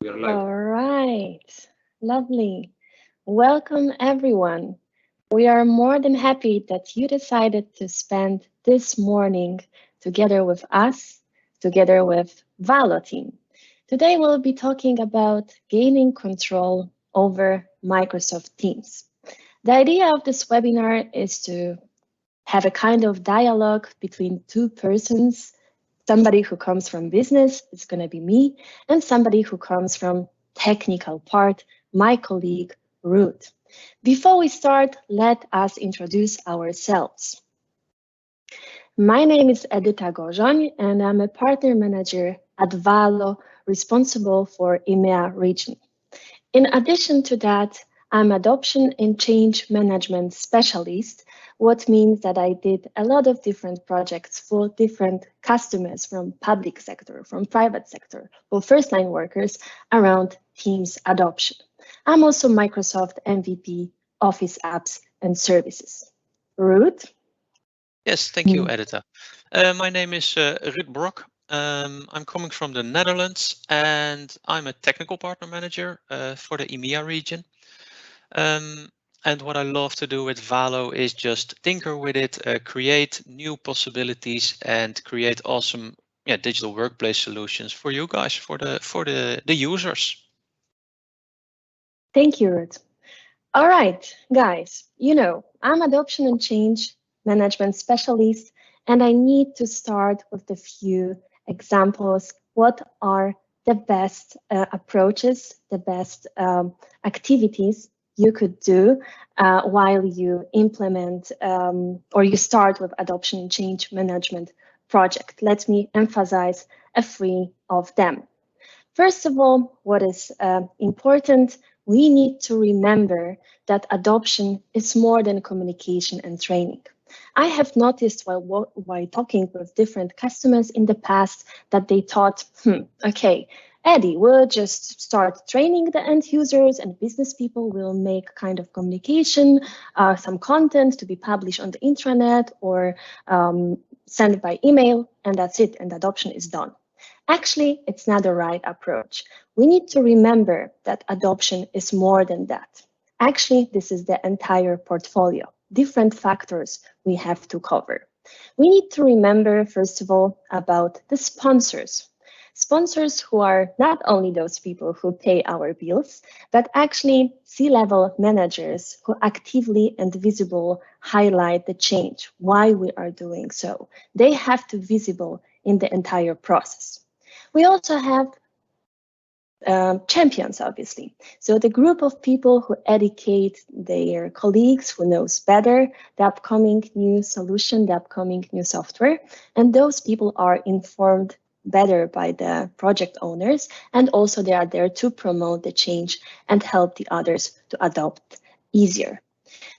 We are live. All right, lovely. Welcome, everyone. We are more than happy that you decided to spend this morning together with us, together with Valo team. Today, we'll be talking about gaining control over Microsoft Teams. The idea of this webinar is to have a kind of dialogue between two persons, somebody who comes from business, it's going to be me, and somebody who comes from technical part, my colleague Ruth. Before we start, let us introduce ourselves. My name is Edita Gorjon, and I'm a partner manager at Valo, responsible for EMEA region. In addition to that, I'm adoption and change management specialist, what means that I did a lot of different projects for different customers from public sector, from private sector, for first-line workers around Teams adoption. I'm also Microsoft MVP, Office apps and services. Ruth? Yes, thank you, editor. My name is Ruud Brok. I'm coming from the Netherlands and I'm a technical partner manager for the EMEA region. And what I love to do with Valo is just tinker with it, create new possibilities and create awesome digital workplace solutions for you guys, for the users. Thank you, Ruth. All right, guys, I'm adoption and change management specialist, and I need to start with a few examples. What are the best approaches, the best activities you could do while you implement or you start with adoption and change management project? Let me emphasize a few of them. First of all, what is important, we need to remember that adoption is more than communication and training. I have noticed while talking with different customers in the past that they thought, okay, Eddie, we'll just start training the end users and business people will make kind of communication, some content to be published on the intranet or sent by email, and that's it, and adoption is done. Actually, it's not the right approach. We need to remember that adoption is more than that. Actually, this is the entire portfolio, different factors we have to cover. We need to remember, first of all, about the sponsors. Sponsors who are not only those people who pay our bills, but actually C-level managers who actively and visible highlight the change, why we are doing so. They have to be visible in the entire process. We also have champions, obviously. So the group of people who educate their colleagues, who knows better the upcoming new solution, the upcoming new software, and those people are informed better by the project owners, and also they are there to promote the change and help the others to adopt easier.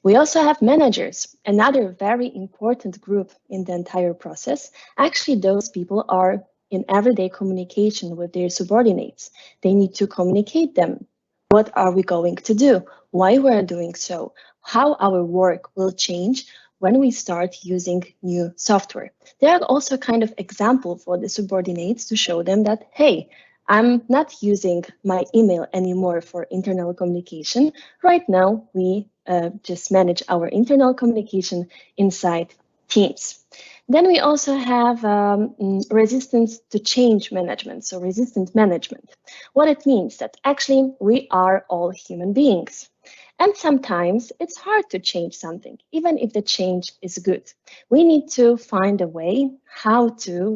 We also have managers, another very important group in the entire process. Actually, those people are in everyday communication with their subordinates. They need to communicate them. What are we going to do? Why we're doing so? How our work will change when we start using new software. They are also kind of example for the subordinates to show them that, hey, I'm not using my email anymore for internal communication. Right now, we just manage our internal communication inside Teams. Then we also have resistance to change management, so resistant management. What it means that actually we are all human beings. And sometimes it's hard to change something, even if the change is good. We need to find a way how to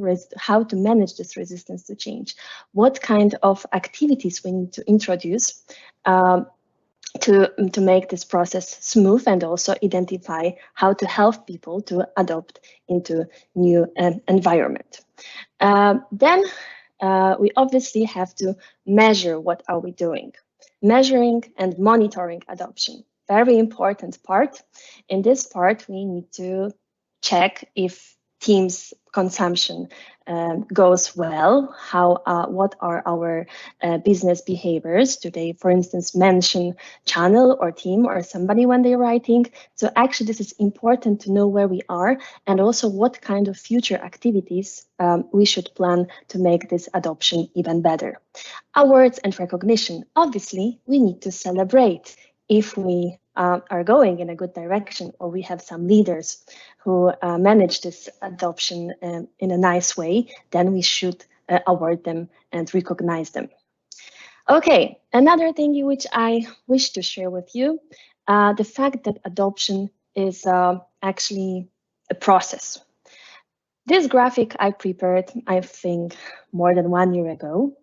manage this resistance to change, what kind of activities we need to introduce to make this process smooth, and also identify how to help people to adopt into new environment. Then we obviously have to measure what are we doing. Measuring and monitoring adoption, very important part. In this part, we need to check if Teams consumption goes well, what are our business behaviors? Do they, for instance, mention channel or team or somebody when they're writing? So actually, this is important to know where we are and also what kind of future activities we should plan to make this adoption even better. Awards and recognition. Obviously, we need to celebrate if we are going in a good direction, or we have some leaders who manage this adoption in a nice way, then we should award them and recognize them. Okay, another thing which I wish to share with you, the fact that adoption is actually a process. This graphic I prepared, I think, more than 1 year ago.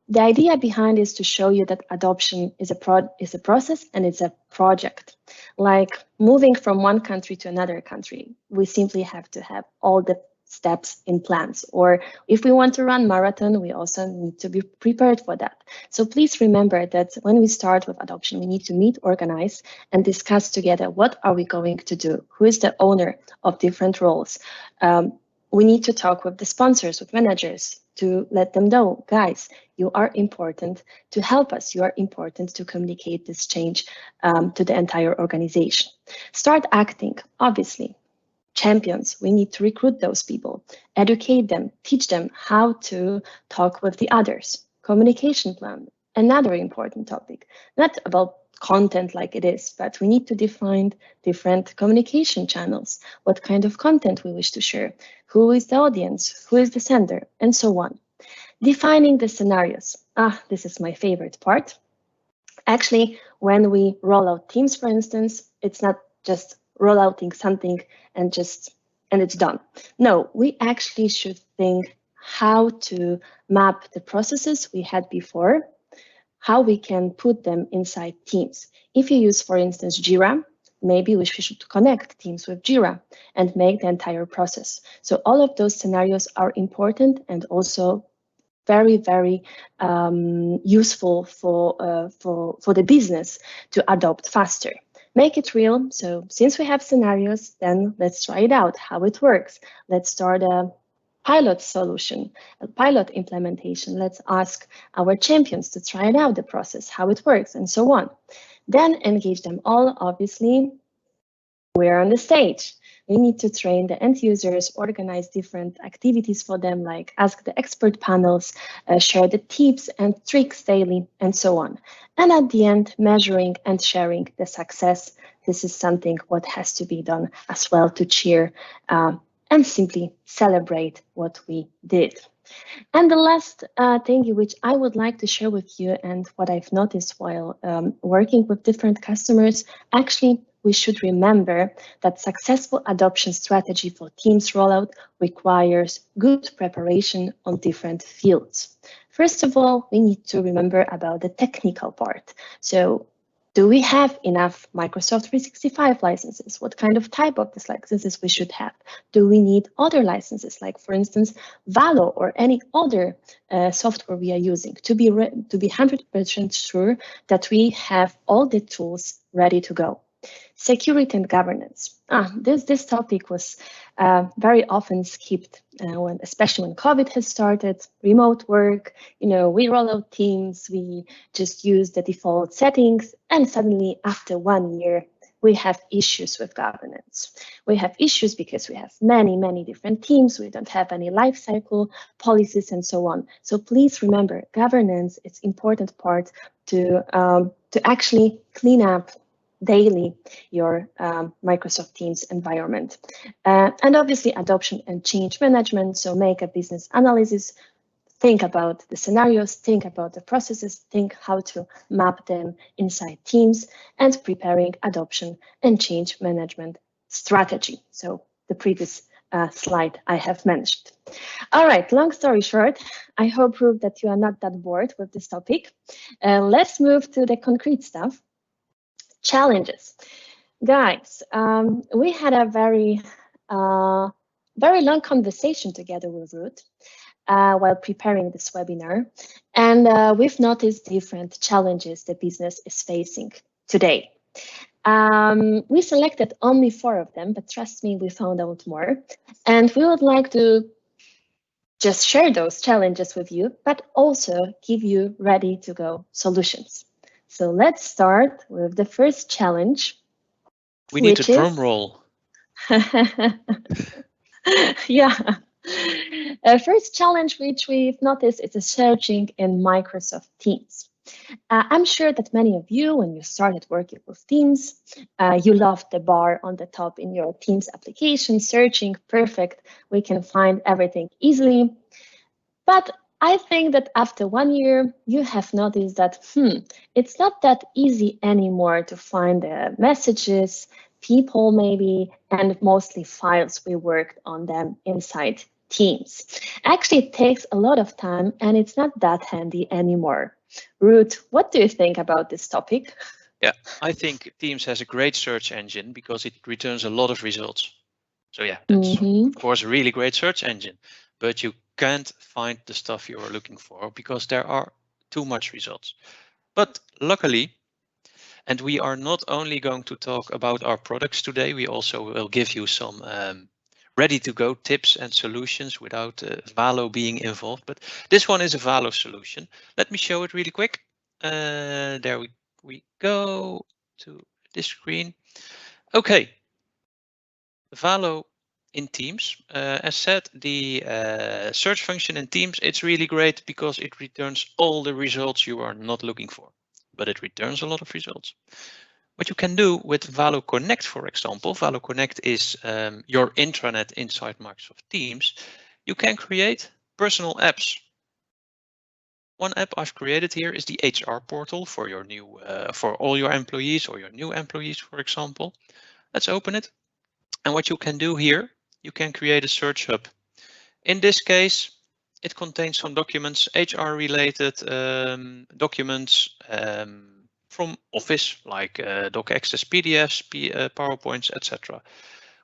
The idea behind is to show you that adoption is a process and it's a project. Like moving from one country to another country, we simply have to have all the steps in plans. Or if we want to run marathon, we also need to be prepared for that. So please remember that when we start with adoption, we need to meet, organize, and discuss together what are we going to do? Who is the owner of different roles? We need to talk with the sponsors, with managers, to let them know, guys, you are important to help us. You are important to communicate this change to the entire organization. Start acting, obviously. Champions, we need to recruit those people, educate them, teach them how to talk with the others. Communication plan, another important topic, not about content like it is, but we need to define different communication channels, what kind of content we wish to share, who is the audience, who is the sender, and so on. Defining the scenarios. This is my favorite part. Actually, when we roll out Teams, for instance, it's not just roll outing something and it's done. No, we actually should think how to map the processes we had before, how we can put them inside Teams. If you use, for instance, Jira, maybe we should connect Teams with Jira and make the entire process. So all of those scenarios are important and also very, very useful for the business to adopt faster. Make it real. So since we have scenarios, then let's try it out, how it works. Let's start a pilot solution, a pilot implementation. Let's ask our champions to try it out, the process, how it works, and so on. Then engage them all, obviously. We're on the stage. We need to train the end users, organize different activities for them, like ask the expert panels, share the tips and tricks daily, and so on. And at the end, measuring and sharing the success. This is something what has to be done as well to cheer and simply celebrate what we did. And the last thing which I would like to share with you and what I've noticed while working with different customers, actually, we should remember that successful adoption strategy for Teams rollout requires good preparation on different fields. First of all, we need to remember about the technical part. So, do we have enough Microsoft 365 licenses? What kind of type of these licenses we should have? Do we need other licenses, like for instance, Valo or any other software we are using to be 100% sure that we have all the tools ready to go? Security and governance. This topic was very often skipped, especially when COVID has started, remote work, we roll out Teams, we just use the default settings, and suddenly after 1 year, we have issues with governance. We have issues because we have many, many different teams. We don't have any life cycle policies and so on. So please remember, governance is an important part to actually clean up daily your Microsoft Teams environment. And obviously adoption and change management. So make a business analysis, think about the scenarios, think about the processes, think how to map them inside Teams, and preparing adoption and change management strategy. So the previous slide I have mentioned. All right, long story short, I hope that you are not that bored with this topic. Let's move to the concrete stuff. Challenges. Guys, we had a very long conversation together with Ruth while preparing this webinar, and we've noticed different challenges the business is facing today. We selected only 4 of them, but trust me, we found out more. And we would like to just share those challenges with you, but also give you ready to go solutions. So let's start with the first challenge, We need a which drum is roll. yeah. First challenge which we've noticed is the searching in Microsoft Teams. I'm sure that many of you, when you started working with Teams, you loved the bar on the top in your Teams application, searching, perfect. We can find everything easily. But I think that after 1 year, you have noticed that, it's not that easy anymore to find the messages, people maybe, and mostly files we worked on them inside Teams. Actually, it takes a lot of time and it's not that handy anymore. Ruth, what do you think about this topic? Yeah, I think Teams has a great search engine because it returns a lot of results. So yeah, that's of course a really great search engine, but you can't find the stuff you are looking for because there are too much results. But luckily, and we are not only going to talk about our products today, we also will give you some ready to go tips and solutions without Valo being involved. But this one is a Valo solution. Let me show it really quick. There we go to this screen. Okay, Valo in Teams. As said, the search function in Teams, it's really great because it returns all the results you are not looking for, but it returns a lot of results. What you can do with Valo Connect, for example, Valo Connect is your intranet inside Microsoft Teams. You can create personal apps. One app I've created here is the HR portal for your new, for all your employees or your new employees, for example. Let's open it. And what you can do here, you can create a search hub. In this case, it contains some documents, HR related documents from Office, like doc access PDFs, PowerPoints, etc.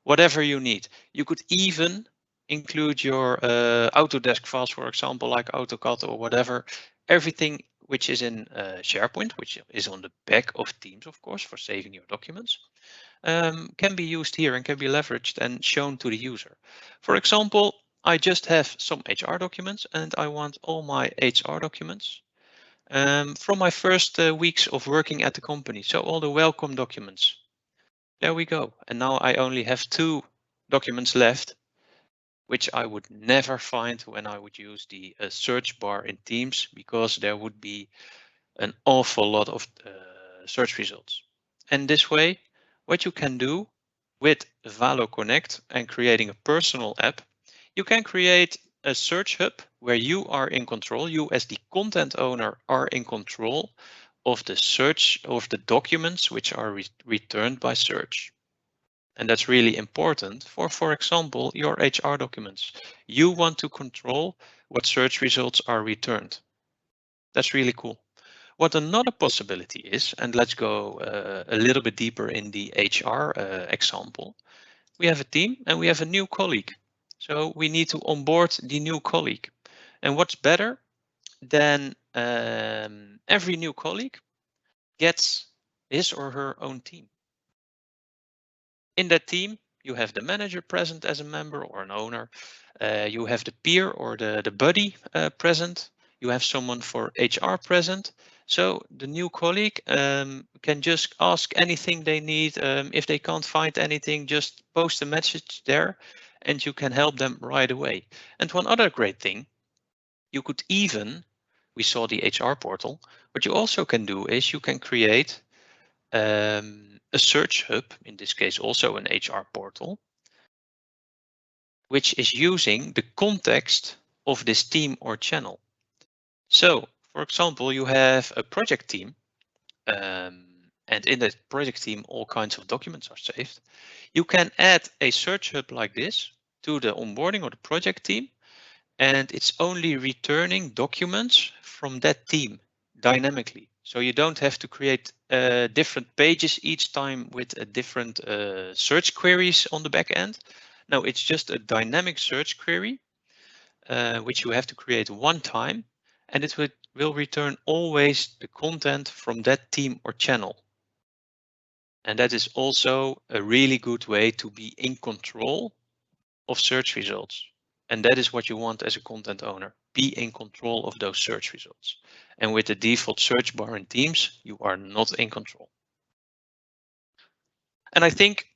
Whatever you need. You could even include your Autodesk files, for example, like AutoCAD or whatever. Everything which is in SharePoint, which is on the back of Teams, of course, for saving your documents, can be used here and can be leveraged and shown to the user. For example, I just have some HR documents and I want all my HR documents from my first weeks of working at the company. So all the welcome documents. There we go. And now I only have 2 documents left, which I would never find when I would use the search bar in Teams, because there would be an awful lot of search results. And this way, what you can do with Valo Connect and creating a personal app, you can create a search hub where you are in control. You as the content owner are in control of the search of the documents which are returned by search. And that's really important for example, your HR documents. You want to control what search results are returned. That's really cool. What another possibility is, and let's go a little bit deeper in the HR example. We have a team and we have a new colleague. So we need to onboard the new colleague. And what's better than every new colleague gets his or her own team. In that team, you have the manager present as a member or an owner. You have the peer or the buddy present. You have someone for HR present. So the new colleague can just ask anything they need. If they can't find anything, just post a message there and you can help them right away. And one other great thing, you could even, we saw the HR portal, what you also can do is you can create a search hub, in this case also an HR portal, which is using the context of this team or channel. So, for example, you have a project team, and in that project team, all kinds of documents are saved. You can add a search hub like this to the onboarding or the project team, and it's only returning documents from that team dynamically. So you don't have to create different pages each time with a different search queries on the back end. No, it's just a dynamic search query, which you have to create one time, and it will return always the content from that team or channel. And that is also a really good way to be in control of search results. And that is what you want as a content owner. Be in control of those search results. And with the default search bar in Teams, you are not in control. And I think,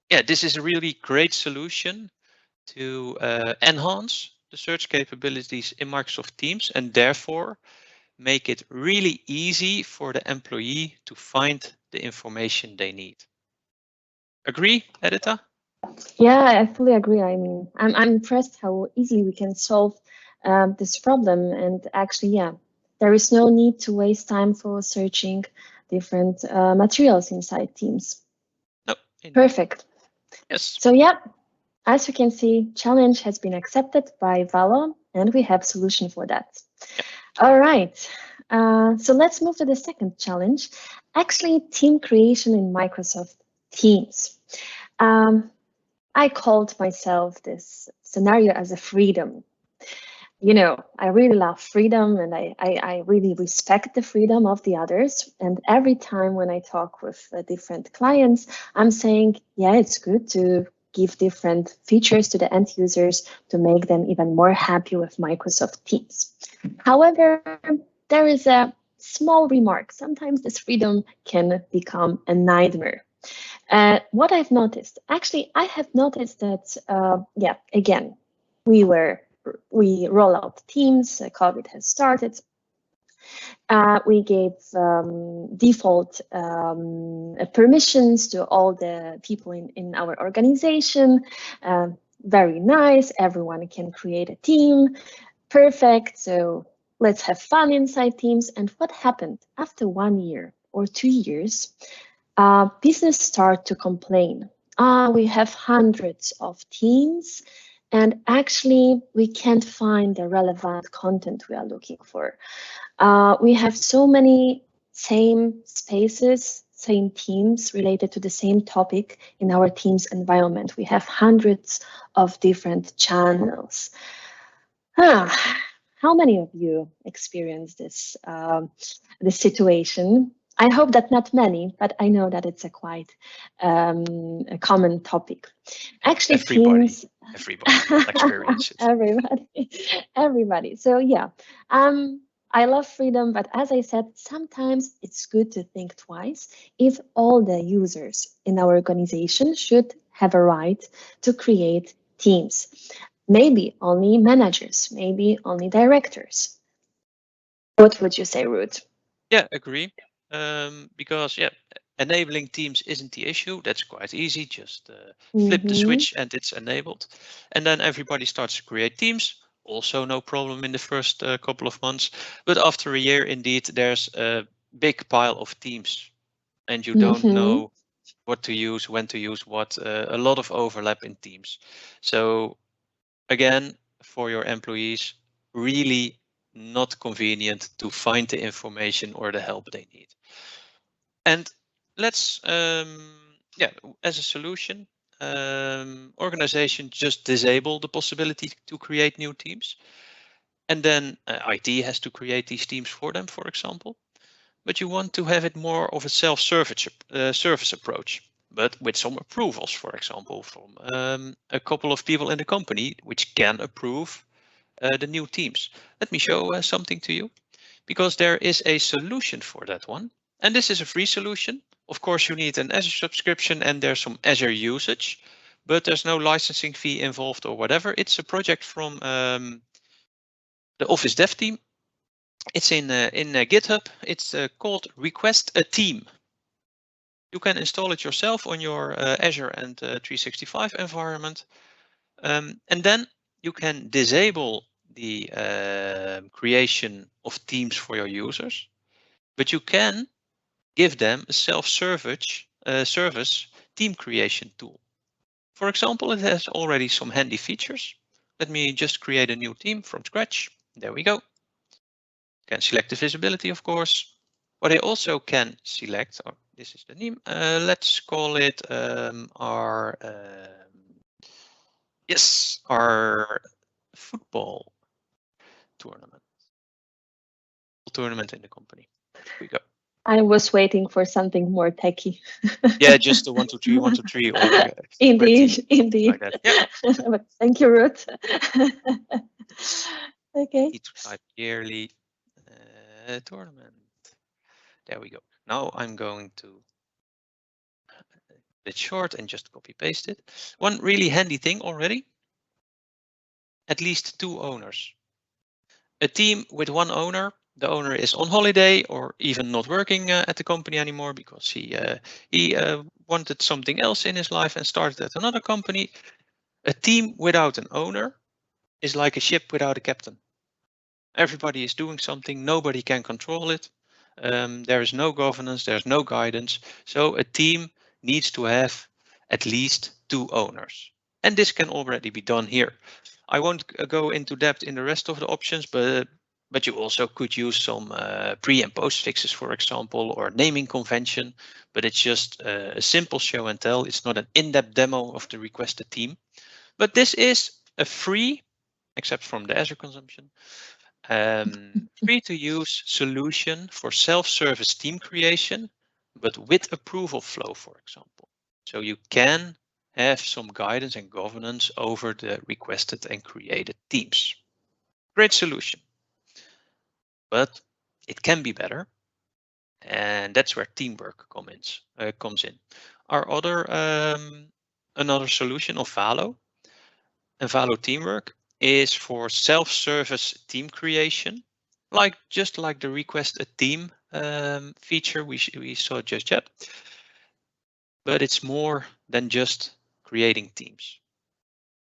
yeah, this is a really great solution to enhance the search capabilities in Microsoft Teams and therefore make it really easy for the employee to find the information they need. Agree, Edita? Yeah, I fully agree. I mean, I'm impressed how easily we can solve this problem. And actually, yeah, there is no need to waste time for searching different materials inside Teams. No, indeed. Perfect. Yes. So yeah, as you can see, challenge has been accepted by Valo, and we have solution for that. Yep. All right. So let's move to the second challenge. Actually, team creation in Microsoft Teams. I called myself this scenario as a freedom. You know, I really love freedom and I really respect the freedom of the others. And every time when I talk with different clients, I'm saying, yeah, it's good to give different features to the end users to make them even more happy with Microsoft Teams. However, there is a small remark. Sometimes this freedom can become a nightmare. What I've noticed, actually, I have noticed that, yeah, again, we roll out Teams, COVID has started. We gave default permissions to all the people in our organization. Very nice, everyone can create a team, perfect. So let's have fun inside Teams. And what happened after 1 year or 2 years? Business start to complain. We have hundreds of teams, and actually we can't find the relevant content we are looking for. We have so many same spaces, same teams related to the same topic in our Teams environment. We have hundreds of different channels. How many of you experience this situation? I hope that not many, but I know that it's a quite a common topic. Actually, Teams. Everybody experience it. Everybody. So yeah, I love freedom, but as I said, sometimes it's good to think twice if all the users in our organization should have a right to create teams. Maybe only managers, maybe only directors. What would you say, Ruth? Yeah, agree. Because yeah, enabling Teams isn't the issue. That's quite easy. Just flip the switch and it's enabled. And then everybody starts to create teams. Also no problem in the first couple of months. But after a year, indeed, there's a big pile of teams and you don't know what to use, when to use what. A lot of overlap in teams. So again, for your employees, really not convenient to find the information or the help they need. And let's, yeah, as a solution, organization just disable the possibility to create new teams. And then IT has to create these teams for them, for example. But you want to have it more of a self-service service approach, but with some approvals, for example, from a couple of people in the company which can approve the new teams. Let me show something to you because there is a solution for that one. And this is a free solution. Of course, you need an Azure subscription and there's some Azure usage, but there's no licensing fee involved or whatever. It's a project from the Office Dev team. It's in GitHub. It's called Request a Team. You can install it yourself on your Azure and 365 environment. And then you can disable the creation of teams for your users, but you can give them a self-service service team creation tool. For example, it has already some handy features. Let me just create a new team from scratch. There we go. You can select the visibility, of course. What I also can select, or this is the name, let's call it our football tournament in the company. Here we go. I was waiting for something more techy. Yeah, just the 1, 2, 3, 1, 2, 3, or QWERTY, Indeed, indeed. like that. Yeah. But thank you, Ruth. Okay. Need to type yearly tournament. There we go. Now I'm going to it short and just copy paste it. One really handy thing already, at least 2 owners. A team with 1 owner, the owner is on holiday or even not working at the company anymore because he wanted something else in his life and started at another company. A team without an owner is like a ship without a captain. Everybody is doing something, nobody can control it. There is no governance, there's no guidance. So a team needs to have at least 2 owners. And this can already be done here. I won't go into depth in the rest of the options, but you also could use some pre and post fixes, for example, or naming convention. But it's just a simple show and tell. It's not an in-depth demo of the requested team. But this is a free, except from the Azure consumption, free to use solution for self-service team creation, but with approval flow, for example. So you can have some guidance and governance over the requested and created teams. Great solution, but it can be better. And that's where teamwork comes in. Our another solution of Valo and Valo Teamwork is for self-service team creation, just like the request a team feature we saw just yet. But it's more than just creating teams.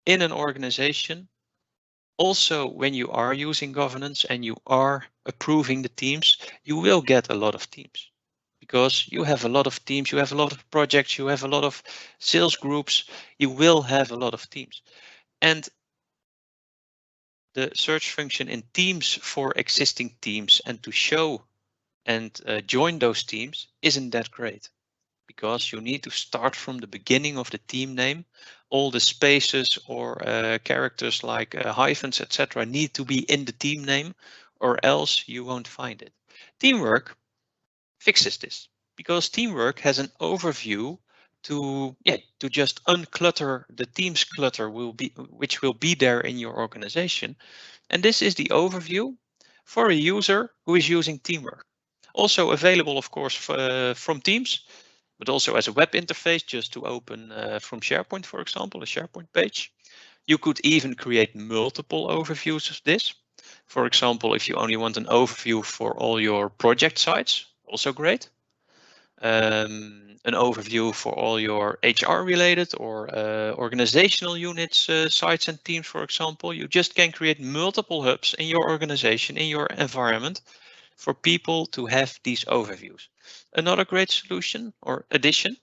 In an organization, also when you are using governance and you are approving the teams, you will get a lot of teams because you have a lot of teams, you have a lot of projects, you have a lot of sales groups, you will have a lot of teams. And the search function in Teams for existing teams and to show and join those teams isn't that great because you need to start from the beginning of the team name. All the spaces or characters like hyphens, etc., need to be in the team name or else you won't find it. Teamwork fixes this because Teamwork has an overview to just unclutter the Teams clutter which will be there in your organization. And this is the overview for a user who is using Teamwork. Also available, of course, from Teams, but also as a web interface just to open from SharePoint, for example, a SharePoint page. You could even create multiple overviews of this. For example, if you only want an overview for all your project sites, also great. An overview for all your HR related or organizational units, sites and teams, for example. You just can create multiple hubs in your organization, in your environment for people to have these overviews. Another great solution or addition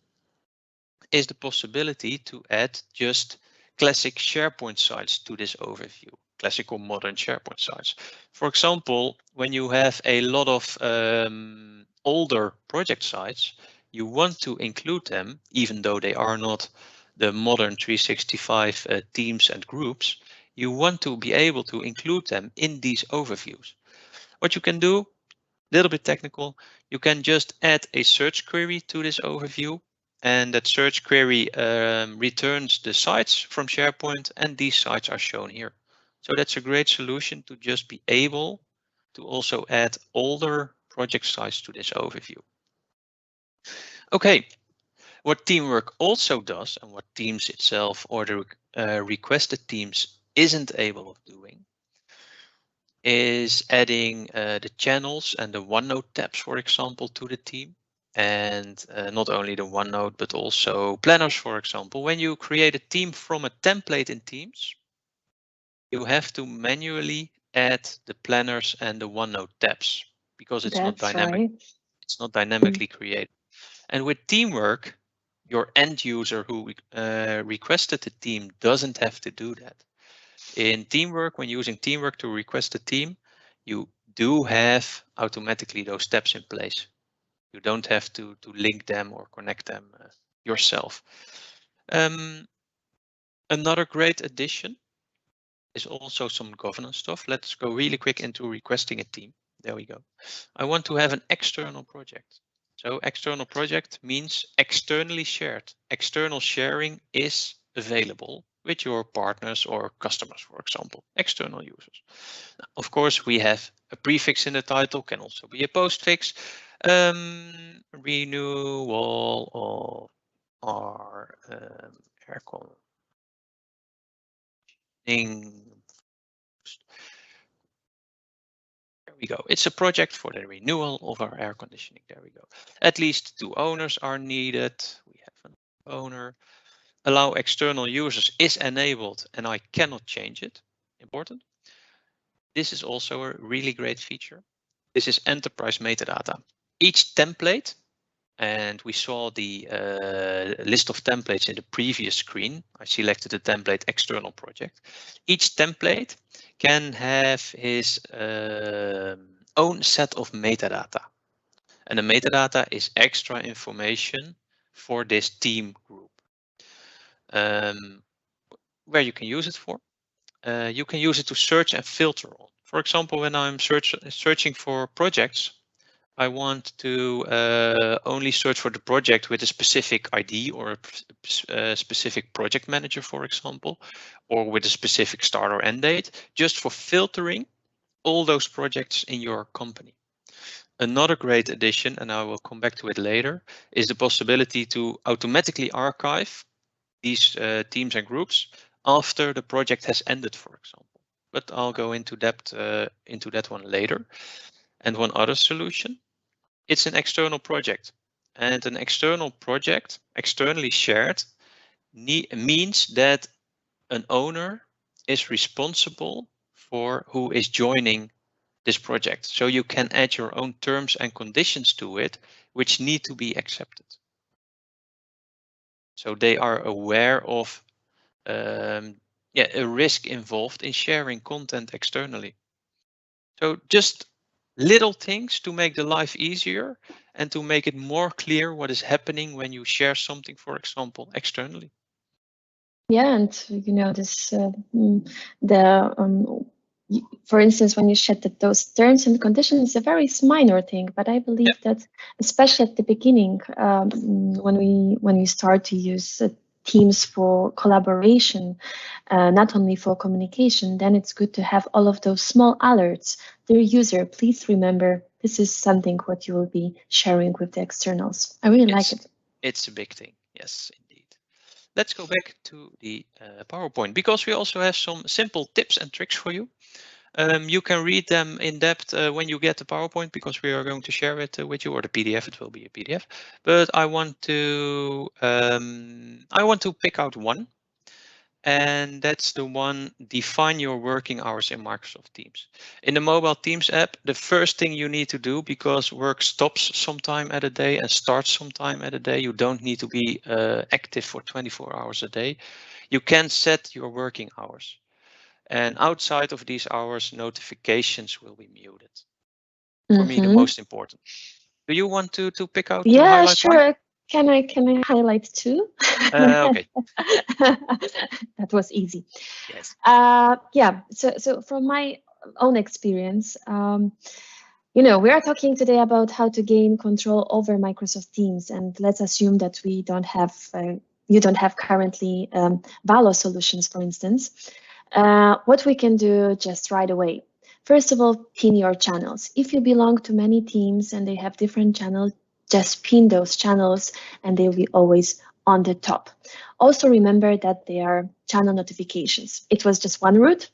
is the possibility to add just classic SharePoint sites to this overview, classical modern SharePoint sites. For example, when you have a lot of older project sites, you want to include them, even though they are not the modern 365 teams and groups, you want to be able to include them in these overviews. What you can do, a little bit technical, you can just add a search query to this overview, and that search query returns the sites from SharePoint, and these sites are shown here. So that's a great solution to just be able to also add older project sites to this overview. Okay, what Teamwork also does, and what Teams itself or the requested teams isn't able of doing, is adding the channels and the OneNote tabs, for example, to the team. And not only the OneNote, but also planners, for example. When you create a team from a template in Teams, you have to manually add the planners and the OneNote tabs because it's not That's dynamic. right. It's not dynamically created. And with Teamwork, your end user who requested the team doesn't have to do that. In Teamwork, when using Teamwork to request a team, you do have automatically those steps in place. You don't have to link them or connect them yourself. Another great addition is also some governance stuff. Let's go really quick into requesting a team. There we go. I want to have an external project. So external project means externally shared. External sharing is available with your partners or customers, for example, external users. Now, of course, we have a prefix in the title, can also be a postfix. Renewal of our air conditioning. There we go. It's a project for the renewal of our air conditioning. There we go. At least 2 owners are needed. We have an owner. Allow external users is enabled and I cannot change it. Important. This is also a really great feature. This is enterprise metadata. Each template, and we saw the list of templates in the previous screen. I selected the template external project. Each template can have his own set of metadata. And the metadata is extra information for this team group. Where you can use it for. You can use it to search and filter on. For example, when I'm searching for projects, I want to only search for the project with a specific ID or a specific project manager, for example, or with a specific start or end date, just for filtering all those projects in your company. Another great addition, and I will come back to it later, is the possibility to automatically archive these teams and groups after the project has ended, for example. But I'll go into depth into that one later. And one other solution, it's an external project. And an external project, externally shared, means that an owner is responsible for who is joining this project. So you can add your own terms and conditions to it, which need to be accepted. So they are aware of a risk involved in sharing content externally. So just little things to make the life easier and to make it more clear what is happening when you share something, for example, externally. Yeah, and this for instance, when you said that those terms and conditions is a very minor thing, but I believe that especially at the beginning, when we start to use Teams for collaboration, not only for communication, then it's good to have all of those small alerts. Dear user, please remember this is something what you will be sharing with the externals. I really like it. It's a big thing. Yes, indeed. Let's go back to the PowerPoint because we also have some simple tips and tricks for you. You can read them in depth when you get the PowerPoint because we are going to share it with you, or the PDF. It will be a PDF. But I want to pick out one, and that's the one: define your working hours in Microsoft Teams. In the mobile Teams app, the first thing you need to do, because work stops sometime at a day and starts sometime at a day, you don't need to be active for 24 hours a day. You can set your working hours. And outside of these hours, notifications will be muted. For me, the most important. Do you want to pick out to highlight sure. one? Can I highlight two? Okay. That was easy. Yes. Yeah. So from my own experience, we are talking today about how to gain control over Microsoft Teams, and let's assume that we don't have you don't have currently Valo solutions, for instance. What we can do just right away. First of all, pin your channels. If you belong to many teams and they have different channels, just pin those channels and they'll be always on the top. Also remember that they are channel notifications. It was just one route.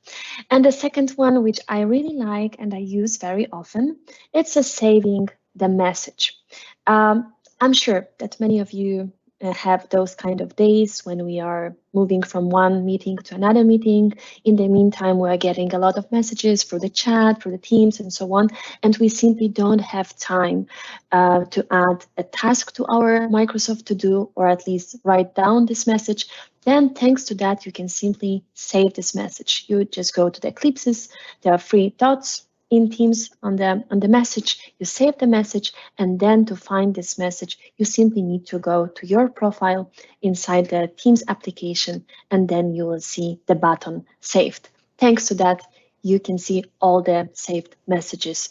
And the second one, which I really like and I use very often, it's a saving the message. I'm sure that many of you have those kind of days when we are moving from one meeting to another meeting. In the meantime, we're getting a lot of messages through the chat, through the Teams, and so on, and we simply don't have time to add a task to our Microsoft To Do, or at least write down this message. Then thanks to that, you can simply save this message. You just go to the ellipses, there are 3 dots in Teams on the message, you save the message, and then to find this message, you simply need to go to your profile inside the Teams application, and then you will see the button saved. Thanks to that, you can see all the saved messages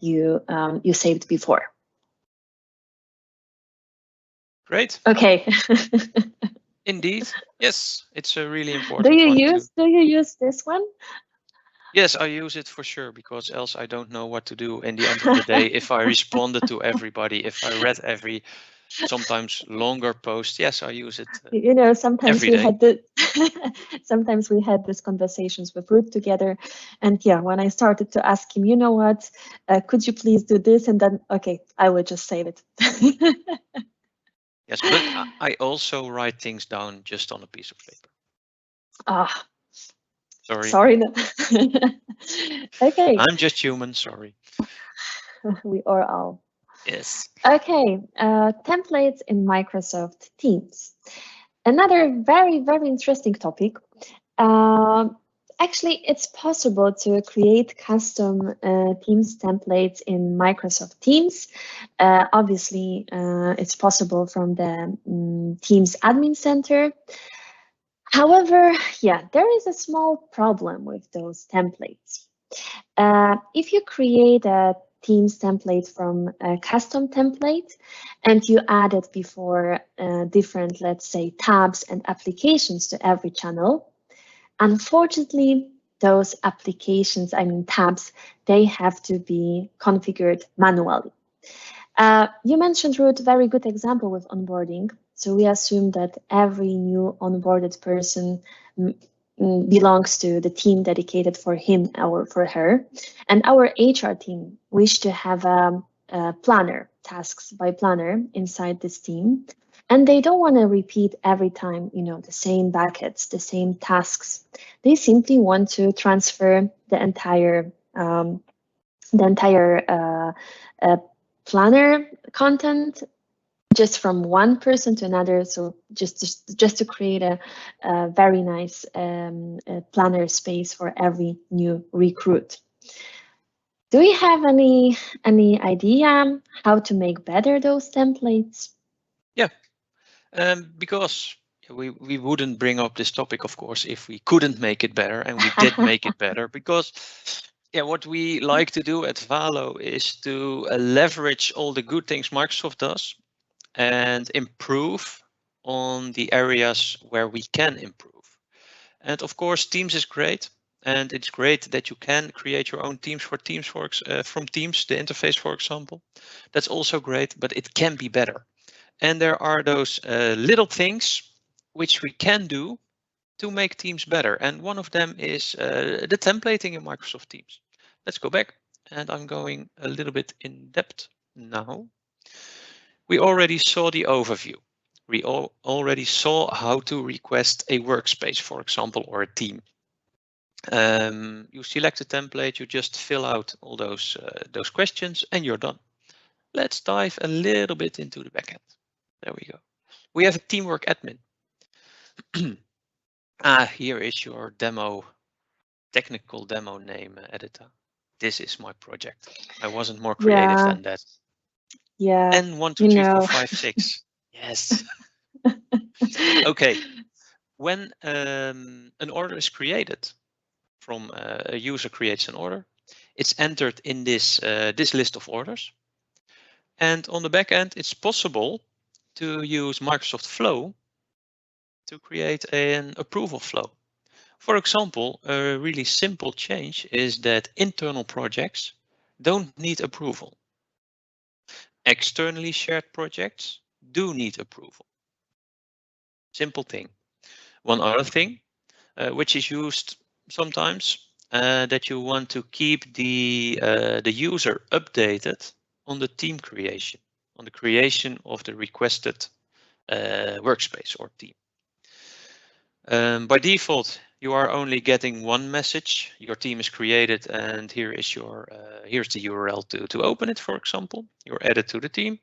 you saved before. Great. Okay. Indeed. Yes, it's a really important Do one too. you use this one? Yes, I use it for sure, because else I don't know what to do in the end of the day. If I responded to everybody, if I read every sometimes longer post, yes, I use it You know, sometimes every we day. had the sometimes we had these conversations with Ruth together, and yeah, when I started to ask him, you know what, could you please do this, and then okay, I would just save it. Yes, but I also write things down just on a piece of paper. Ah, Sorry. sorry. No. Okay, I'm just human, sorry. we are all. Yes. Okay, templates in Microsoft Teams. Another very, very interesting topic. Actually, it's possible to create custom Teams templates in Microsoft Teams. Obviously, it's possible from the Teams Admin Center. However, yeah, there is a small problem with those templates. If you create a Teams template from a custom template and you add it before different, let's say, tabs and applications to every channel, unfortunately, those applications, I mean tabs, they have to be configured manually. You mentioned, Ruth, very good example with onboarding. So we assume that every new onboarded person belongs to the team dedicated for him or for her. And our HR team wish to have a planner, tasks by planner inside this team. And they don't want to repeat every time, you know, the same buckets, the same tasks. They simply want to transfer the entire planner content just from one person to another. So just to create a very nice planner space for every new recruit. Do we have any idea how to make better those templates? Yeah, because we wouldn't bring up this topic, of course, if we couldn't make it better, and we did make it better. Because yeah, what we like to do at Valo is to leverage all the good things Microsoft does and improve on the areas where we can improve. And of course, Teams is great. And it's great that you can create your own teams for Teams, from Teams, the interface, for example. That's also great, but it can be better. And there are those little things which we can do to make Teams better. And one of them is the templating in Microsoft Teams. Let's go back, and I'm going a little bit in depth now. We already saw the overview. We already saw how to request a workspace, for example, or a team. You select a template, you just fill out all those questions, and you're done. Let's dive a little bit into the backend. There we go. We have a teamwork admin. Here is your demo, technical demo name, editor. This is my project. I wasn't more creative Yeah, than that. yeah, And 1, 2, you 3, 4, know. 5, 6. Yes. Okay. When an order is created, from a user creates an order, it's entered in this list of orders. And on the back end, it's possible to use Microsoft Flow to create an approval flow. For example, a really simple change is that internal projects don't need approval. Externally shared projects do need approval. Simple thing. One other thing, which is used sometimes, that you want to keep the user updated on the team creation, on the creation of the requested workspace or team. By default, you are only getting one message. Your team is created, and here is your here's the URL to open it. For example, you're added to the team.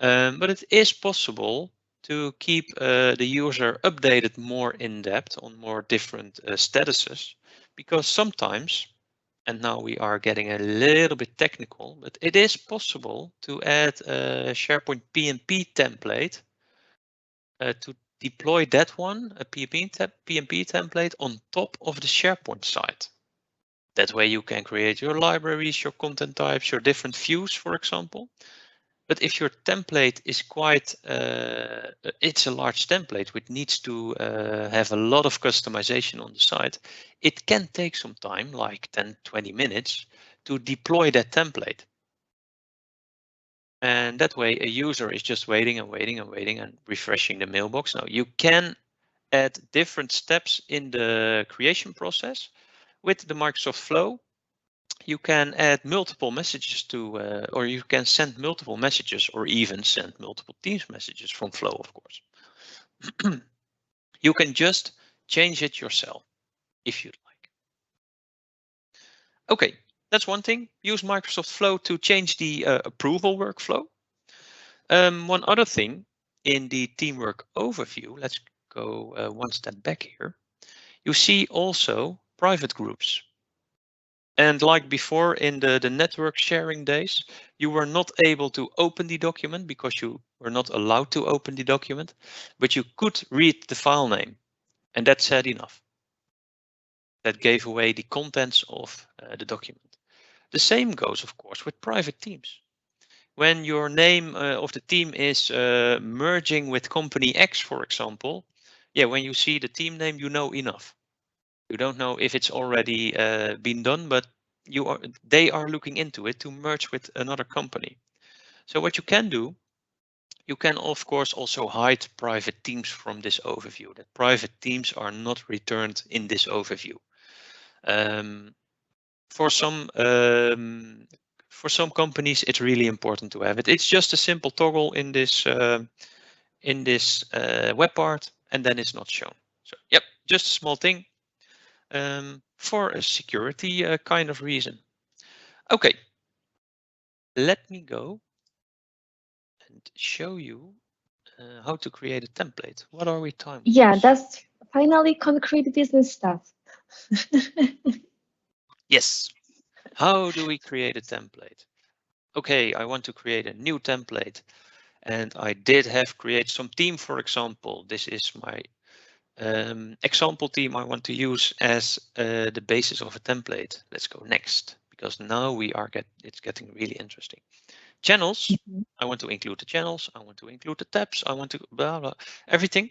But it is possible to keep the user updated more in depth on more different statuses, because sometimes, and now we are getting a little bit technical, but it is possible to add a SharePoint PnP template to deploy that one, a PnP template on top of the SharePoint site. That way you can create your libraries, your content types, your different views, for example. But if your template is quite, it's a large template which needs to have a lot of customization on the site, it can take some time, like 10, 20 minutes, to deploy that template. And that way a user is just waiting and waiting and waiting and refreshing the mailbox. Now you can add different steps in the creation process with the Microsoft Flow. You can add multiple messages to, or you can send multiple messages or even send multiple Teams messages from Flow, of course. You can just change it yourself if you'd like. Okay, that's one thing. Use Microsoft Flow to change the approval workflow. One other thing in the teamwork overview, let's go one step back here. You see also private groups. And like before in the network sharing days, you were not able to open the document because you were not allowed to open the document, but you could read the file name. And that said enough. That gave away the contents of the document. The same goes, of course, with private teams. When your name of the team is merging with company X, for example, yeah, when you see the team name, you know enough. You don't know if it's already been done, but they are looking into it to merge with another company. So what you can do, you can of course also hide private teams from this overview. That private teams are not returned in this overview. For some companies, it's really important to have it. It's just a simple toggle in this web part, and then it's not shown. So yep, just a small thing. For a security kind of reason. Okay, let me go and show you how to create a template. What are we time? Yeah, that's finally concrete business stuff. Yes. How do we create a template? Okay, I want to create a new template, and I did have create some theme, for example. This is my example theme I want to use as the basis of a template. Let's go next, because now it's getting really interesting. Channels. I want to include the channels. I want to include the tabs. I want to blah, blah, everything.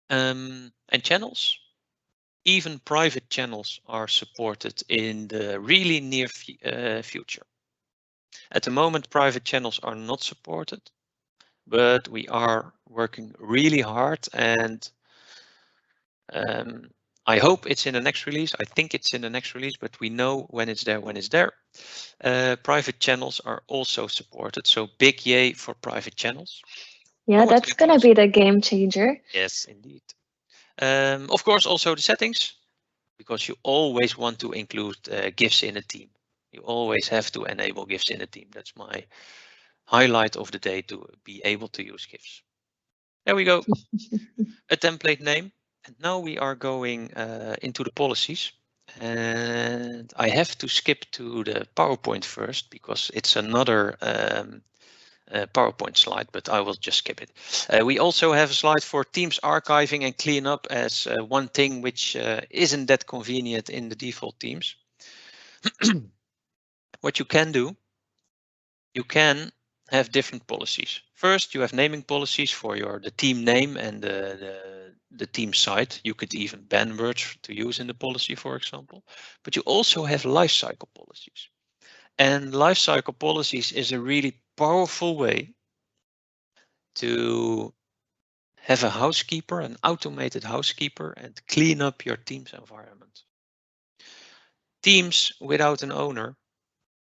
And channels, even private channels are supported in the really near future. At the moment, private channels are not supported, but we are working really hard, and I hope it's in the next release. I think it's in the next release, but we know when it's there, when it's there. Private channels are also supported. So big yay for private channels. Yeah, that's going to be the game changer. Yes, indeed. Of course, also the settings, because you always want to include GIFs in a team. You always have to enable GIFs in a team. That's my highlight of the day, to be able to use GIFs. There we go. A template name. And now we are going into the policies. And I have to skip to the PowerPoint first because it's another PowerPoint slide, but I will just skip it. We also have a slide for Teams archiving and cleanup as one thing which isn't that convenient in the default Teams. What you can do, you can have different policies. First, you have naming policies for the team name and the team site. You could even ban words to use in the policy, for example. But you also have lifecycle policies. And lifecycle policies is a really powerful way to have a housekeeper, an automated housekeeper, and clean up your team's environment. Teams without an owner,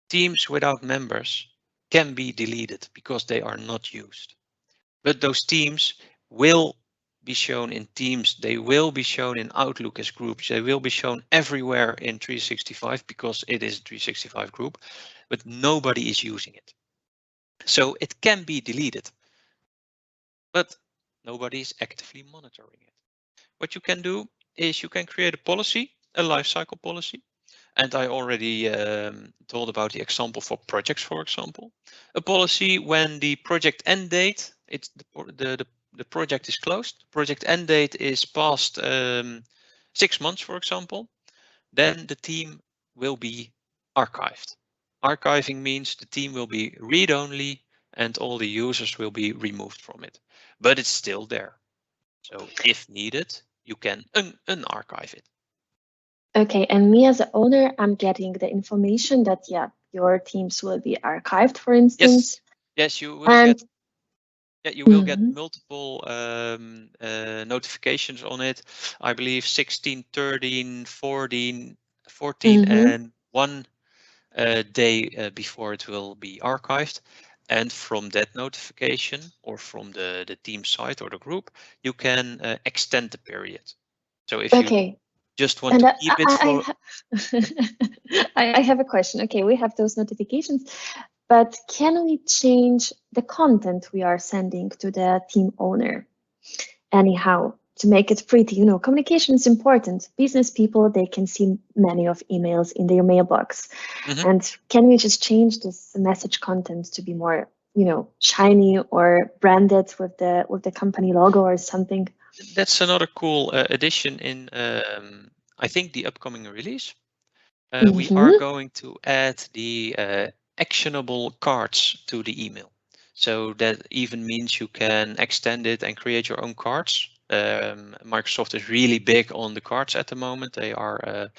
teams without members can be deleted because they are not used. But those teams will be shown in Teams, they will be shown in Outlook as groups, they will be shown everywhere in 365 because it is a 365 group, but nobody is using it. So it can be deleted, but nobody is actively monitoring it. What you can do is you can create a policy, a lifecycle policy. And I already told about the example for projects, for example. A policy when the project end date, it's the project is closed, project end date is past 6 months, for example, then the team will be archived. Archiving means the team will be read-only and all the users will be removed from it, but it's still there. So if needed, you can unarchive it. Okay, and me as an owner, I'm getting the information that, yeah, your teams will be archived, for instance. Yes, you will And get. Yeah, you will get mhm, multiple notifications on it. I believe 16, 13, 14, 14 mhm. and 1 day before it will be archived. And from that notification or from the team site or the group, you can extend the period. So if you Okay, just want and to keep it for, I have a question. Okay, we have those notifications, but can we change the content we are sending to the team owner anyhow to make it pretty? You know, communication is important. Business people, they can see many of emails in their mailbox. Mhm. And can we just change this message content to be more, you know, shiny or branded with the company logo or something? That's another cool addition in, I think, the upcoming release. We are Mm-hmm. going to add the actionable cards to the email. So that even means you can extend it and create your own cards. Microsoft is really big on the cards at the moment. They are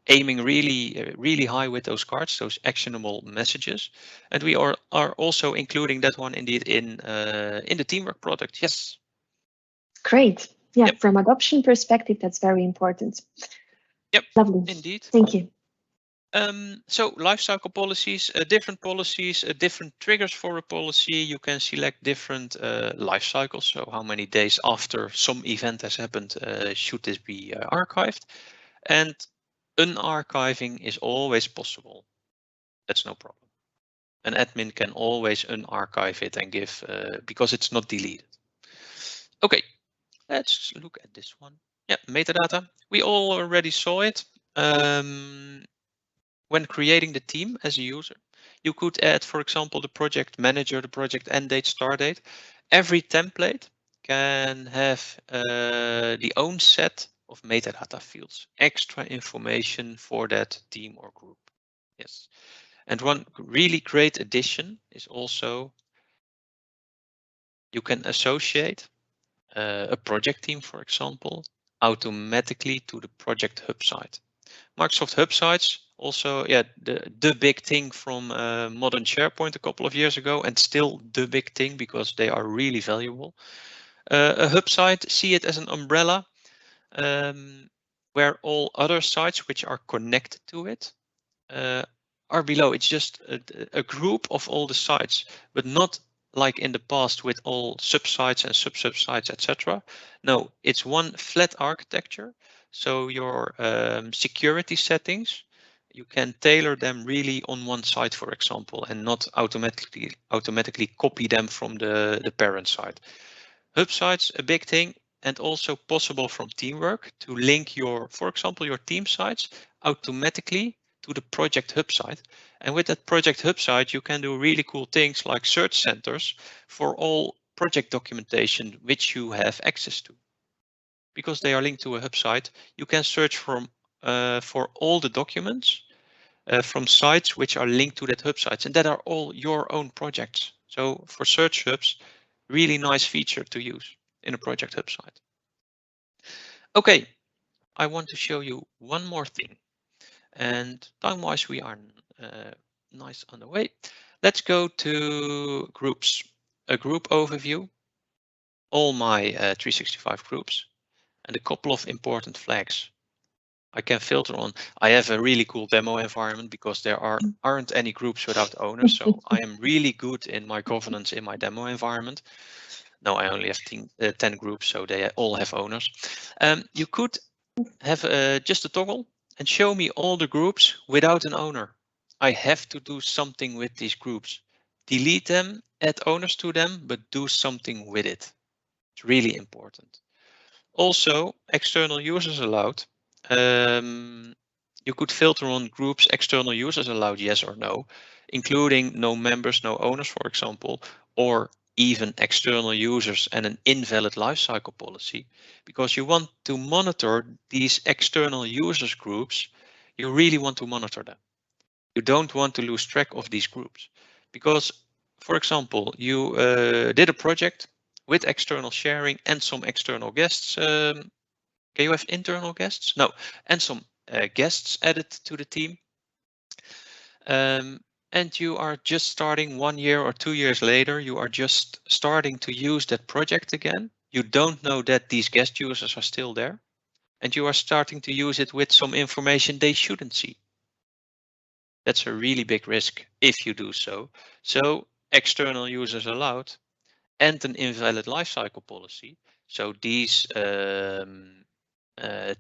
aiming really high with those cards, those actionable messages. And we are also including that one indeed in the teamwork product. Yes. Great. Yeah, Yep. from adoption perspective, that's very important. Yep. Lovely. Indeed. Thank you. So lifecycle policies, different policies, different triggers for a policy. You can select different life cycles. So how many days after some event has happened should this be archived? And unarchiving is always possible. That's no problem. An admin can always unarchive it and give because it's not deleted. Okay, let's look at this one. Yeah, metadata. We already saw it. When creating the team as a user, you could add, for example, the project manager, the project end date, start date. Every template can have the own set of metadata fields, extra information for that team or group. Yes. And one really great addition is also you can associate a project team, for example, automatically to the project hub site. Microsoft Hub sites also, yeah, the big thing from modern SharePoint a couple of years ago, and still the big thing because they are really valuable. A hub site, see it as an umbrella um, where all other sites which are connected to it uh, are below. It's just a group of all the sites, but not like in the past with all subsites and sub-subsites, etc. No, it's one flat architecture. So your security settings, you can tailor them really on one site, for example, and not automatically copy them from the parent site. Hub sites, a big thing, and also possible from teamwork to link your, for example, your team sites automatically to the project hub site. And with that project hub site, you can do really cool things like search centers for all project documentation which you have access to. Because they are linked to a hub site, you can search for all the documents from sites which are linked to that hub sites, and that are all your own projects. So for search hubs, really nice feature to use in a project hub site. Okay, I want to show you one more thing, and time-wise we are nice on the way. Let's go to groups, a group overview, all my 365 groups, and a couple of important flags. I can filter on. I have a really cool demo environment because there aren't any groups without owners. So I am really good in my governance in my demo environment. No, I only have 10 groups, so they all have owners. You could have just a toggle and show me all the groups without an owner. I have to do something with these groups. Delete them, add owners to them, but do something with it. It's really important. Also, external users allowed. Um, you could filter on groups external users allowed, yes or no, including no members, no owners, for example, or even external users and an invalid lifecycle policy, because you want to monitor these external users groups you really want to monitor them. You don't want to lose track of these groups because, for example, you did a project with external sharing and some external guests. Can you have internal guests? No, and some guests added to the team. And you are just starting 1 year or 2 years later, you are just starting to use that project again. You don't know that these guest users are still there, and you are starting to use it with some information they shouldn't see. That's a really big risk if you do so. So external users allowed and an invalid lifecycle policy. So these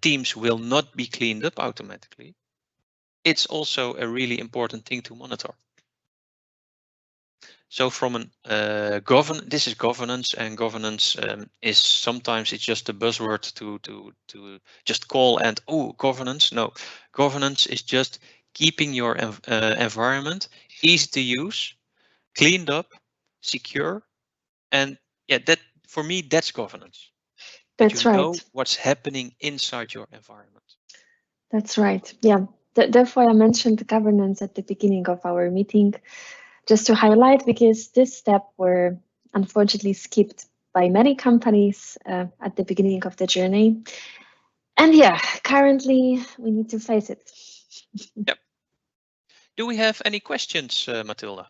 teams will not be cleaned up automatically. It's also a really important thing to monitor. So from an this is governance, and governance is sometimes it's just a buzzword to just call and governance. No, governance is just keeping your environment easy to use, cleaned up, secure, and yeah, that for me that's governance. That you That's know right. what's happening inside your environment. That's right. Yeah. Therefore, I mentioned the governance at the beginning of our meeting, just to highlight, because this step were unfortunately skipped by many companies at the beginning of the journey. And yeah, currently we need to face it. Yep. Do we have any questions, Matilda?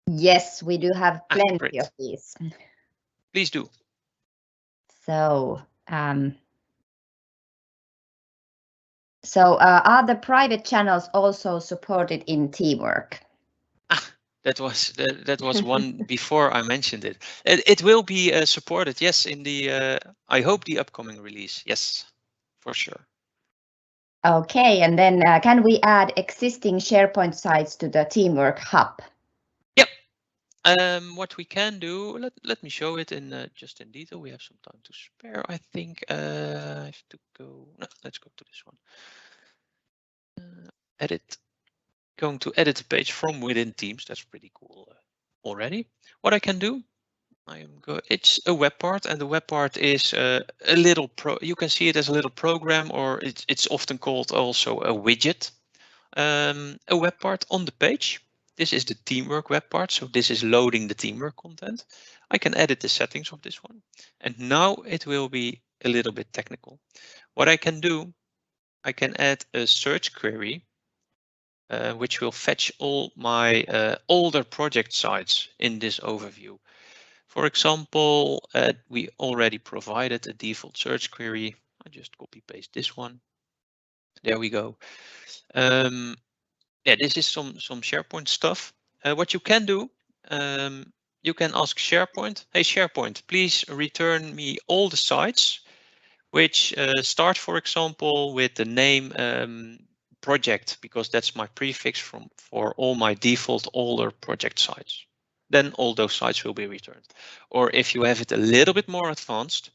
Yes, we do have plenty Great. of these. Please do. So, are the private channels also supported in teamwork? That was one before I mentioned it. It will be supported, yes, in the I hope the upcoming release. Yes, for sure. Okay, and then can we add existing SharePoint sites to the Teamwork Hub? Yep. What we can do, let me show it in just in detail. We have some time to spare, I think. I have to go. No, let's go to this one. Edit. Going to edit the page from within Teams. That's pretty cool already. What I can do, it's a web part, and the web part is a little you can see it as a little program, or it's often called also a widget. A web part on the page. This is the teamwork web part, so this is loading the teamwork content. I can edit the settings of this one, and now it will be a little bit technical. What I can do, I can add a search query which will fetch all my older project sites in this overview. For example, we already provided a default search query. I just copy paste this one. There we go. Yeah, this is some SharePoint stuff. What you can do, you can ask SharePoint, hey SharePoint, please return me all the sites which start, for example, with the name project, because that's my prefix for all my default older project sites. Then all those sites will be returned. Or if you have it a little bit more advanced,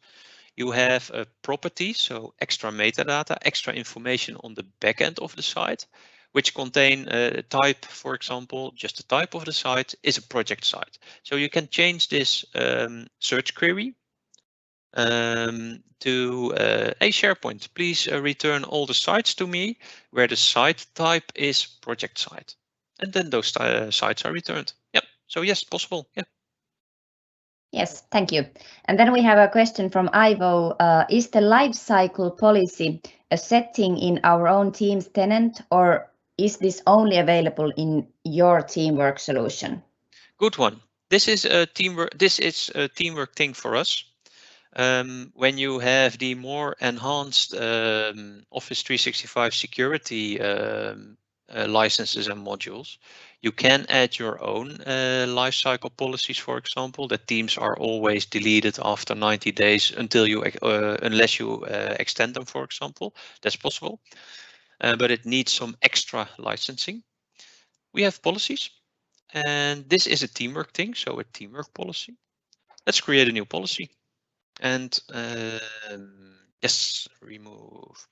you have a property, so extra metadata, extra information on the backend of the site, which contain a type, for example, just the type of the site is a project site. So you can change this search query to a SharePoint. Please return all the sites to me where the site type is project site. And then those sites are returned. Yep. So yes, possible. Yeah. Yes, thank you. And then we have a question from Ivo. Is the lifecycle policy a setting in our own Teams tenant, or is this only available in your teamwork solution? Good one. This is a teamwork. This is a teamwork thing for us. When you have the more enhanced Office 365 security licenses and modules, you can add your own lifecycle policies, for example, that teams are always deleted after 90 days until you, unless you extend them, for example. That's possible, but it needs some extra licensing. We have policies, and this is a teamwork thing, so a teamwork policy. Let's create a new policy. And yes, remove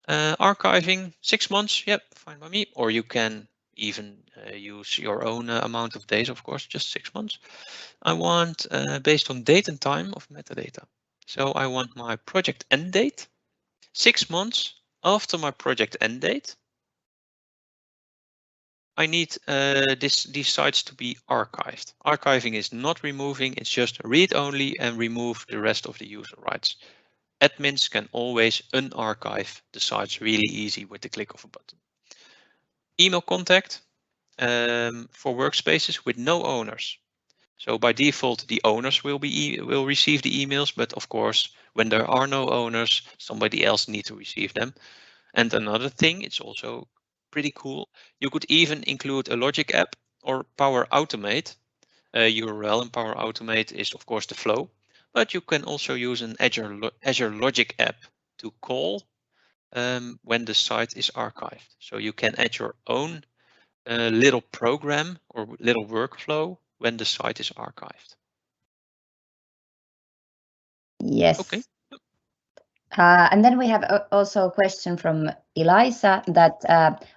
archiving 6 months. Yep, fine by me. Or you can even use your own amount of days, of course, just 6 months. I want based on date and time of metadata. So I want my project end date 6 months after my project end date. I need these sites to be archived. Archiving is not removing, it's just read only and remove the rest of the user rights. Admins can always unarchive the sites really easy with the click of a button. Email contact for workspaces with no owners. So by default, the owners will receive the emails, but of course, when there are no owners, somebody else needs to receive them. And another thing, it's also pretty cool. You could even include a Logic app or Power Automate. URL in Power Automate is of course the flow, but you can also use an Azure Logic app to call when the site is archived. So you can add your own little program or little workflow when the site is archived. Yes. Okay. And then we have also a question from Eliza that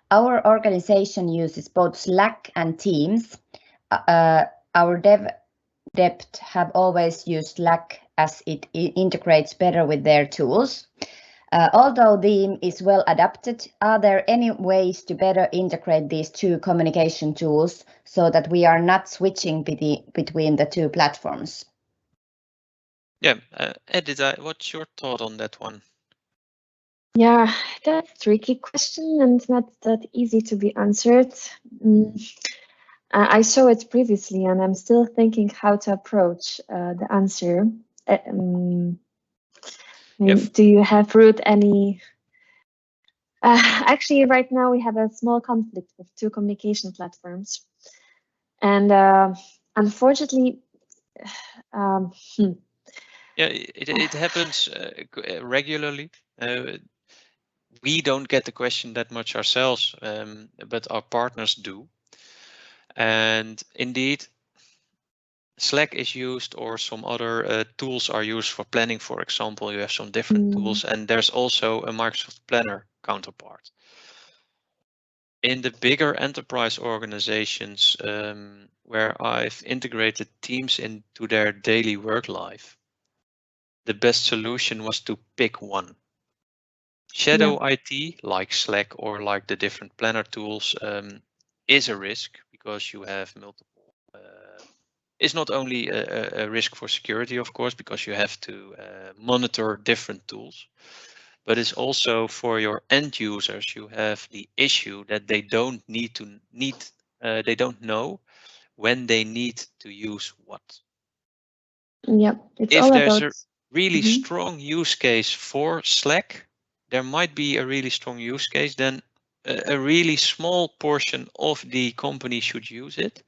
our organization uses both Slack and Teams. Our debt have always used Slack as it integrates better with their tools. Although Theme is well adapted, are there any ways to better integrate these two communication tools so that we are not switching between the two platforms? Yeah, Edita, what's your thought on that one? Yeah, that's a tricky question and not that easy to be answered. I saw it previously and I'm still thinking how to approach the answer. Do you have, Ruth, any? Actually, right now we have a small conflict with two communication platforms. And unfortunately, Yeah, it happens regularly. We don't get the question that much ourselves, but our partners do. And indeed, Slack is used or some other tools are used for planning, for example. You have some different tools, and there's also a Microsoft Planner counterpart. In the bigger enterprise organizations where I've integrated Teams into their daily work life, the best solution was to pick one. Shadow IT, like Slack or like the different planner tools, is a risk because you have multiple. It's not only a risk for security, of course, because you have to monitor different tools, but it's also for your end users. You have the issue that they don't they don't know when they need to use what. Yeah, it's if all there's about a really strong use case for Slack, there might be a really strong use case, then a really small portion of the company should use it.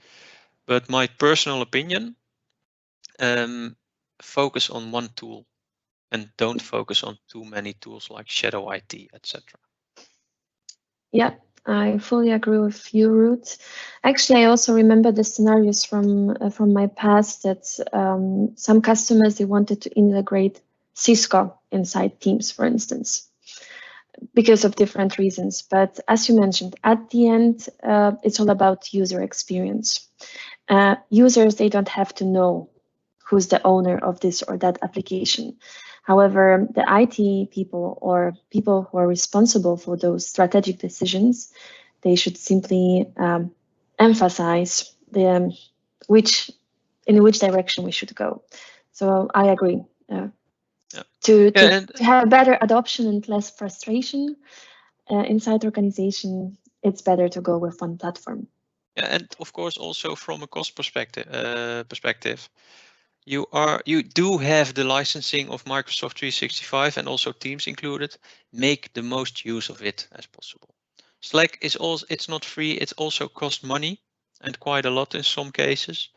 But my personal opinion, focus on one tool and don't focus on too many tools like Shadow IT, etc. Yeah, I fully agree with you, Ruth. Actually, I also remember the scenarios from my past that some customers, they wanted to integrate Cisco inside Teams, for instance, because of different reasons. But as you mentioned, at the end, it's all about user experience. Users, they don't have to know who's the owner of this or that application. However, the IT people or people who are responsible for those strategic decisions, they should simply emphasize in which direction we should go. So I agree. To have better adoption and less frustration inside the organization, it's better to go with one platform. Yeah, and of course, also from a cost perspective, you do have the licensing of Microsoft 365 and also Teams included. Make the most use of it as possible. Slack is also, it's not free, it also costs money and quite a lot in some cases.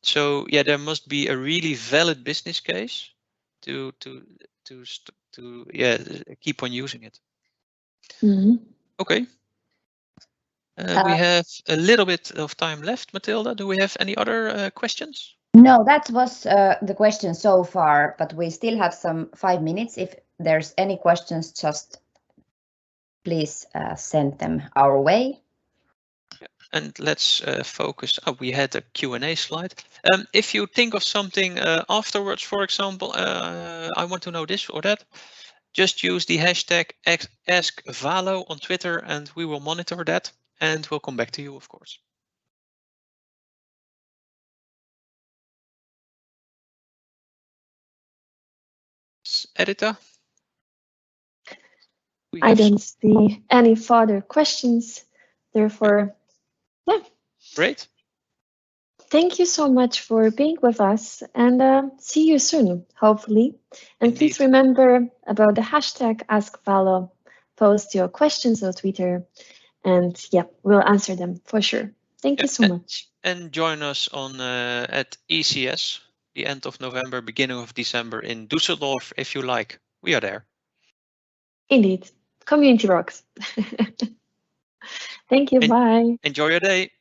So yeah, there must be a really valid business case to keep on using it. Okay. We have a little bit of time left. Matilda, do we have any other questions? No, that was the question so far, but we still have some 5 minutes. If there's any questions, just please send them our way. And let's focus. Oh, we had a Q&A slide. If you think of something afterwards, for example, I want to know this or that, just use the hashtag #AskValo on Twitter and we will monitor that and we'll come back to you, of course. Editor? I don't see any further questions. Therefore, yeah. Great. Thank you so much for being with us and see you soon, hopefully. And Indeed. Please remember about the hashtag #AskValo. Post your questions on Twitter and yeah, we'll answer them for sure. Thank you so much. And join us on at ECS, the end of November, beginning of December in Düsseldorf, if you like. We are there. Indeed. Community rocks. Thank you. Bye. Enjoy your day.